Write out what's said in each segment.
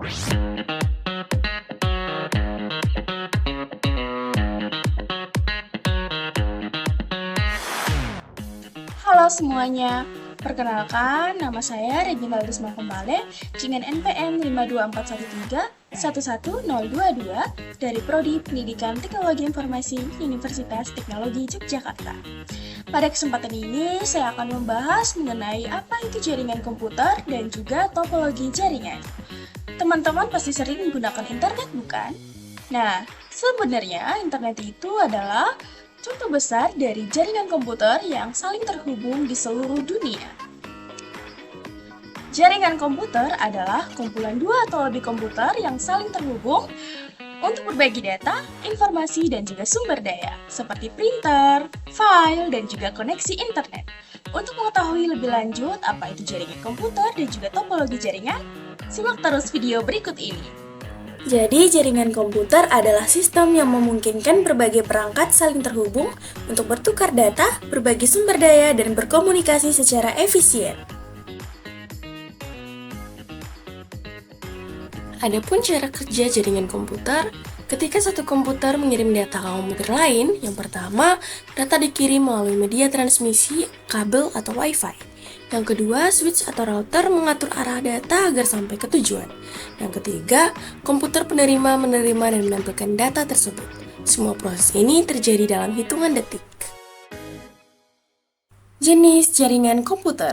Halo semuanya, perkenalkan nama saya Regina Risma Kumbale dengan NPM 52413-11022 dari Prodi Pendidikan Teknologi Informasi Universitas Teknologi Yogyakarta. Pada kesempatan ini, saya akan membahas mengenai apa itu jaringan komputer dan juga topologi jaringan. Teman-teman pasti sering menggunakan internet, bukan? Nah, sebenarnya internet itu adalah contoh besar dari jaringan komputer yang saling terhubung di seluruh dunia. Jaringan komputer adalah kumpulan dua atau lebih komputer yang saling terhubung untuk berbagi data, informasi, dan juga sumber daya, seperti printer, file, dan juga koneksi internet. Untuk mengetahui lebih lanjut apa itu jaringan komputer dan juga topologi jaringan, simak terus video berikut ini. Jadi, jaringan komputer adalah sistem yang memungkinkan berbagai perangkat saling terhubung untuk bertukar data, berbagi sumber daya, dan berkomunikasi secara efisien. Adapun cara kerja jaringan komputer, ketika satu komputer mengirim data ke komputer lain, yang pertama, data dikirim melalui media transmisi, kabel atau Wi-Fi. Yang kedua, switch atau router mengatur arah data agar sampai ke tujuan. Yang ketiga, komputer penerima menerima dan menampilkan data tersebut. Semua proses ini terjadi dalam hitungan detik. Jenis jaringan komputer.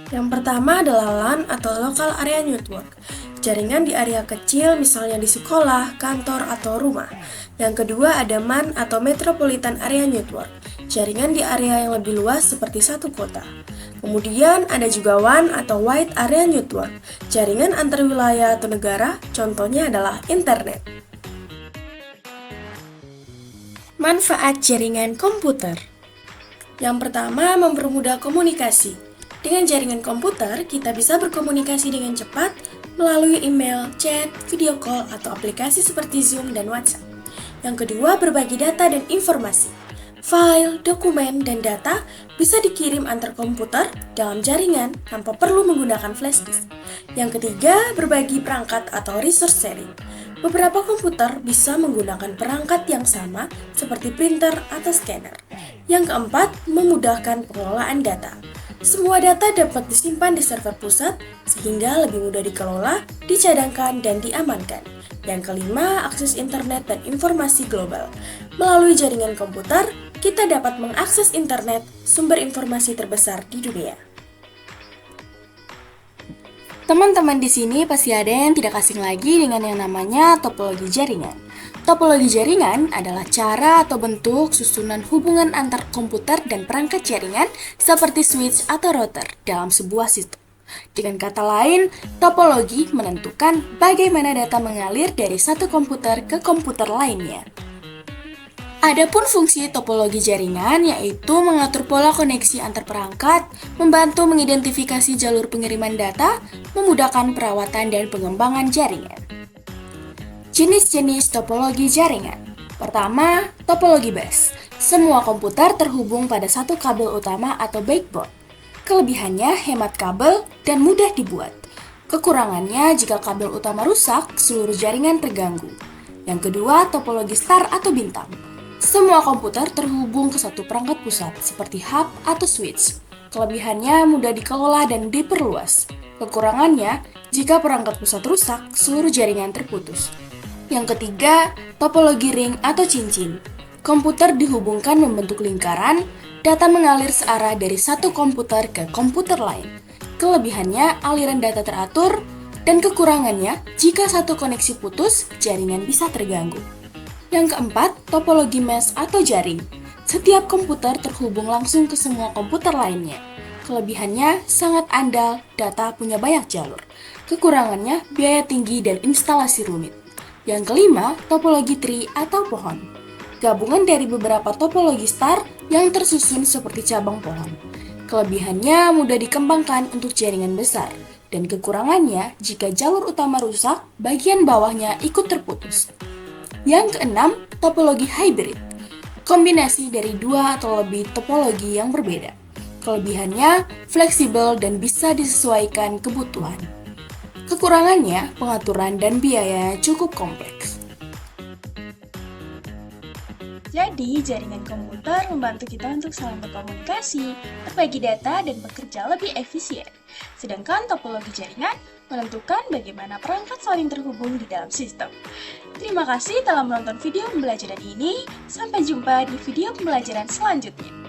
Yang pertama adalah LAN atau Local Area Network. Jaringan di area kecil, misalnya di sekolah, kantor, atau rumah. Yang kedua ada MAN atau Metropolitan Area Network. Jaringan di area yang lebih luas seperti satu kota. Kemudian ada juga WAN atau Wide Area Network, jaringan antar wilayah atau negara, contohnya adalah internet. Manfaat jaringan komputer. Yang pertama, mempermudah komunikasi. Dengan jaringan komputer, kita bisa berkomunikasi dengan cepat melalui email, chat, video call, atau aplikasi seperti Zoom dan WhatsApp. Yang kedua, berbagi data dan informasi. File, dokumen, dan data bisa dikirim antar komputer dalam jaringan tanpa perlu menggunakan flash disk. Yang ketiga, berbagi perangkat atau resource sharing. Beberapa komputer bisa menggunakan perangkat yang sama seperti printer atau scanner. Yang keempat, memudahkan pengelolaan data. Semua data dapat disimpan di server pusat sehingga lebih mudah dikelola, dicadangkan, dan diamankan. Yang kelima, akses internet dan informasi global. Melalui jaringan komputer, kita dapat mengakses internet, sumber informasi terbesar di dunia. Teman-teman di sini pasti ada yang tidak asing lagi dengan yang namanya topologi jaringan. Topologi jaringan adalah cara atau bentuk susunan hubungan antar komputer dan perangkat jaringan seperti switch atau router dalam sebuah sistem. Dengan kata lain, topologi menentukan bagaimana data mengalir dari satu komputer ke komputer lainnya. Adapun fungsi topologi jaringan yaitu mengatur pola koneksi antar perangkat, membantu mengidentifikasi jalur pengiriman data, memudahkan perawatan dan pengembangan jaringan. Jenis-jenis topologi jaringan. Pertama, topologi bus. Semua komputer terhubung pada satu kabel utama atau backbone. Kelebihannya hemat kabel dan mudah dibuat. Kekurangannya jika kabel utama rusak, seluruh jaringan terganggu. Yang kedua, topologi star atau bintang. Semua komputer terhubung ke satu perangkat pusat seperti hub atau switch. Kelebihannya mudah dikelola dan diperluas. Kekurangannya, jika perangkat pusat rusak, seluruh jaringan terputus. Yang ketiga, topologi ring atau cincin. Komputer dihubungkan membentuk lingkaran, data mengalir searah dari satu komputer ke komputer lain. Kelebihannya, aliran data teratur, dan kekurangannya, jika satu koneksi putus, jaringan bisa terganggu. Yang keempat, topologi mesh atau jaring. Setiap komputer terhubung langsung ke semua komputer lainnya. Kelebihannya sangat andal, data punya banyak jalur. Kekurangannya biaya tinggi dan instalasi rumit. Yang kelima, topologi tree atau pohon. Gabungan dari beberapa topologi star yang tersusun seperti cabang pohon. Kelebihannya mudah dikembangkan untuk jaringan besar. Dan kekurangannya, jika jalur utama rusak, bagian bawahnya ikut terputus. Yang keenam, topologi hybrid. Kombinasi dari dua atau lebih topologi yang berbeda. Kelebihannya fleksibel dan bisa disesuaikan kebutuhan. Kekurangannya, pengaturan dan biaya cukup kompleks. Jadi, jaringan komputer membantu kita untuk saling berkomunikasi, berbagi data, dan bekerja lebih efisien. Sedangkan topologi jaringan menentukan bagaimana perangkat saling terhubung di dalam sistem. Terima kasih telah menonton video pembelajaran ini. Sampai jumpa di video pembelajaran selanjutnya.